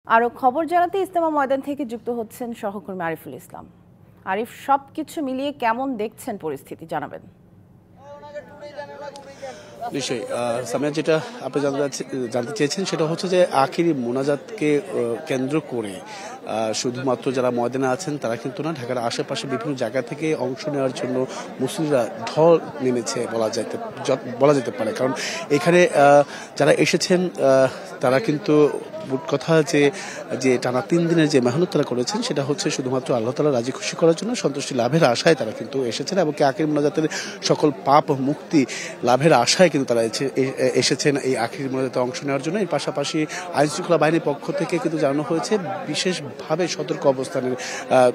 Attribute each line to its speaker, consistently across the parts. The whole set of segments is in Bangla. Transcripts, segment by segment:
Speaker 1: আরও খবর জানাতে ইজতেমা ময়দান থেকে যুক্ত হচ্ছেন সহকর্মী আরিফুল ইসলাম। আরিফ, সবকিছু মিলিয়ে কেমন দেখছেন পরিস্থিতি জানাবেন?
Speaker 2: নিশ্চয়ই সামিয়া, যেটা আপনি জানতে চেয়েছেন সেটা হচ্ছে যে আখিরি মোনাজাতকে কেন্দ্র করে শুধুমাত্র যারা ময়দানে আছেন তারা কিন্তু না, ঢাকার আশেপাশে বিভিন্ন জায়গা থেকে অংশ নেওয়ার জন্য মুসলিমরা ঢল নেমেছে বলা যেতে পারে। কারণ এখানে যারা এসেছেন তারা কিন্তু মোট কথা যে টানা 3 দিনের যে মেহনত তারা করেছেন সেটা হচ্ছে শুধুমাত্র আল্লাহ তাআলা রাজি খুশি করার জন্য, সন্তুষ্টি লাভের আশায় তারা কিন্তু এসেছেন এবং আখির মোনাজাতের সকল পাপ মুক্তি লাভের আশায় কিন্তু তারা এসেছেন এই আখির মোনাজাতে অংশ নেওয়ার জন্য। এর পাশাপাশি আইনশৃঙ্খলা বাহিনীর পক্ষ থেকে কিন্তু জানানো হয়েছে বিশেষভাবে সতর্ক অবস্থানের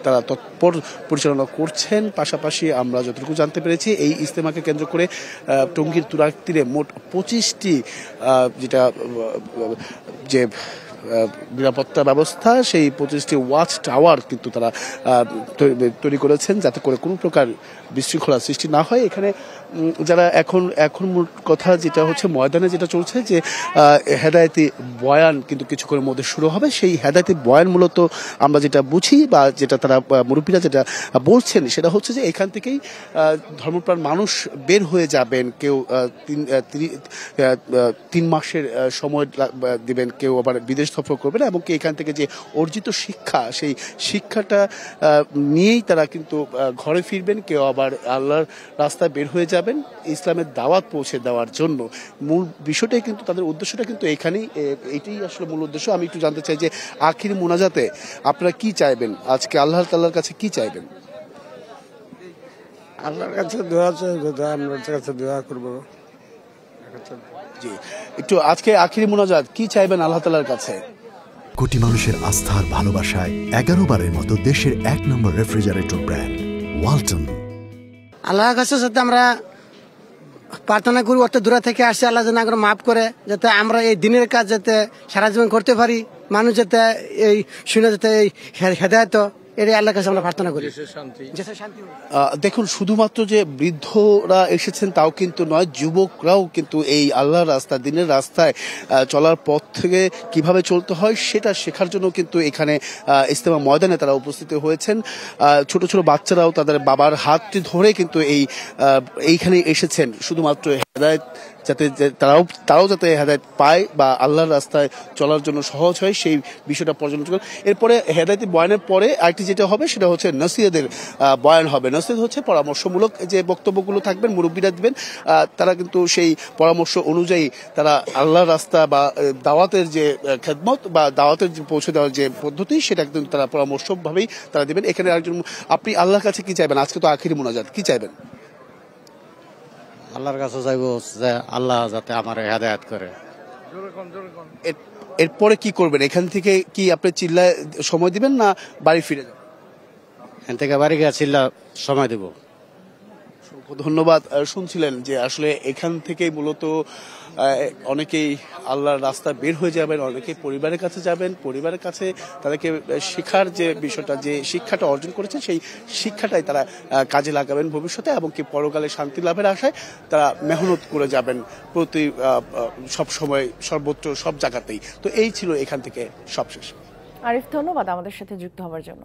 Speaker 2: তারা তৎপর পরিচালনা করছেন। পাশাপাশি আমরা যতটুকু জানতে পেরেছি এই ইজতেমাকে কেন্দ্র করে টঙ্গীর তুরাগ তীরে মোট 25টি যেটা যে নিরাপত্তা ব্যবস্থা, সেই 25টি ওয়াচ টাওয়ার কিন্তু তারা তৈরি করেছেন যাতে করে কোনো প্রকার বিশৃঙ্খলা সৃষ্টি না হয়। এখানে যারা এখন মূল কথা যেটা হচ্ছে ময়দানে যেটা চলছে যে হেদায়েতি বয়ান কিন্তু কিছুক্ষণের মধ্যে শুরু হবে। সেই হেদায়েতি বয়ান মূলত আমরা যেটা বুঝি বা যেটা তারা মুরব্বীরা যেটা বলছেন সেটা হচ্ছে যে এখান থেকেই ধর্মপ্রাণ মানুষ বের হয়ে যাবেন। কেউ 3 মাসের সময় দিবেন, কেউ আবার বিদেশ সফর করবেন এবং এখান থেকে যে অর্জিত শিক্ষা সেই শিক্ষাটা নিয়েই তারা কিন্তু ঘরে ফিরবেন, কেউ আবার আল্লাহর রাস্তায় বের হয়ে যাবেন ইসলামের দাওয়াত পৌঁছে দেওয়ার জন্য। মূল বিষয়টাই কিন্তু তাদের উদ্দেশ্যটা কিন্তু এটাই আসলে মূল উদ্দেশ্য। আমি একটু জানতে চাই যে আখির মোনাজাতে আপনারা কি চাইবেন, আজকে আল্লাহ তাআলার কাছে কি চাইবেন?
Speaker 3: আল্লাহর কাছে দোয়া চাইবো, আমরা কাছে দোয়া করবো।
Speaker 2: জি, একটু আজকে আখিরি মোনাজাত কি চাইবেন আল্লাহ তাআলার কাছে?
Speaker 4: কোটি মানুষের আস্থার ভালোবাসায় 11 বারের মতো দেশের 1 নম্বর রেফ্রিজারেটর ব্র্যান্ড ওয়ালটন।
Speaker 5: আল্লাহর কাছে যাতে আমরা প্রার্থনা করি, অত দূর থেকে আসছে, আল্লাহ যেন আমরা মাফ করে, যাতে আমরা এই দিনের কাজ যাতে সারা জীবন করতে পারি, মানুষ যাতে এই শুনে যাতে এই হেদায়েত এটাই আল্লাহর কাছে আমরা প্রার্থনা করি।
Speaker 2: দেখুন, শুধুমাত্র যে বৃদ্ধরা এসেছেন তাও কিন্তু নয়, যুবকরাও কিন্তু এই আল্লাহর রাস্তা দিনের রাস্তায় চলার পথ থেকে কিভাবে চলতে হয় সেটা শেখার জন্য কিন্তু এখানে ইজতেমা ময়দানে তারা উপস্থিত হয়েছেন। ছোট ছোট বাচ্চারাও তাদের বাবার হাতটি ধরে কিন্তু এইখানে এসেছেন শুধুমাত্র হেদায়েত যাতে তারাও যাতে হেদায়েত পায় বা আল্লাহর রাস্তায় চলার জন্য সহজ হয় সেই বিষয়টা পর্যালোচনা। এরপরে হেদায়েতি বয়ানের পরে আরেকটি যেটা হবে সেটা হচ্ছে নসিহতের বয়ান হবে। নসিহত হচ্ছে পরামর্শমূলক যে বক্তব্যগুলো থাকবেন, মুরব্বীরা দিবেন, তারা কিন্তু সেই পরামর্শ অনুযায়ী তারা আল্লাহর রাস্তা বা দাওয়াতের যে খেদমত বা দাওয়াতের যে পৌঁছে দেওয়ার যে পদ্ধতি সেটা কিন্তু তারা পরামর্শভাবেই তারা দিবেন। এখানে আরেকজন, আপনি আল্লাহর কাছে কি চাইবেন? আজকে তো আখিরি মোনাজাত, কি চাইবেন?
Speaker 6: আল্লাহর কাছে চাইবো যে আল্লাহ যাতে আমার হেদায়েত করে।
Speaker 2: এরপরে কি করবেন? এখান থেকে কি আপনি চিল্লায় সময় দিবেন না বাড়ি ফিরে যাবেন?
Speaker 6: এখান থেকে বাড়ি গিয়ে চিল্লা সময় দেব।
Speaker 2: ধন্যবাদ। শুনছিলেন যে আসলে এখান থেকেই মূলত অনেকেই আল্লাহর রাস্তা বের হয়ে যাবেন, অনেকেই পরিবারের কাছে যাবেন, পরিবারের কাছে তাদেরকে শেখার যে বিষয়টা, যে শিক্ষাটা অর্জন করেছেন সেই শিক্ষাটাই তারা কাজে লাগাবেন ভবিষ্যতে এবং পরকালে শান্তি লাভের আশায় তারা মেহনত করে যাবেন প্রতি সব সময় সর্বত্র সব জায়গাতেই। তো এই ছিল এখান থেকে সবশেষ।
Speaker 1: আরিফ, ধন্যবাদ আমাদের সাথে যুক্ত হওয়ার জন্য।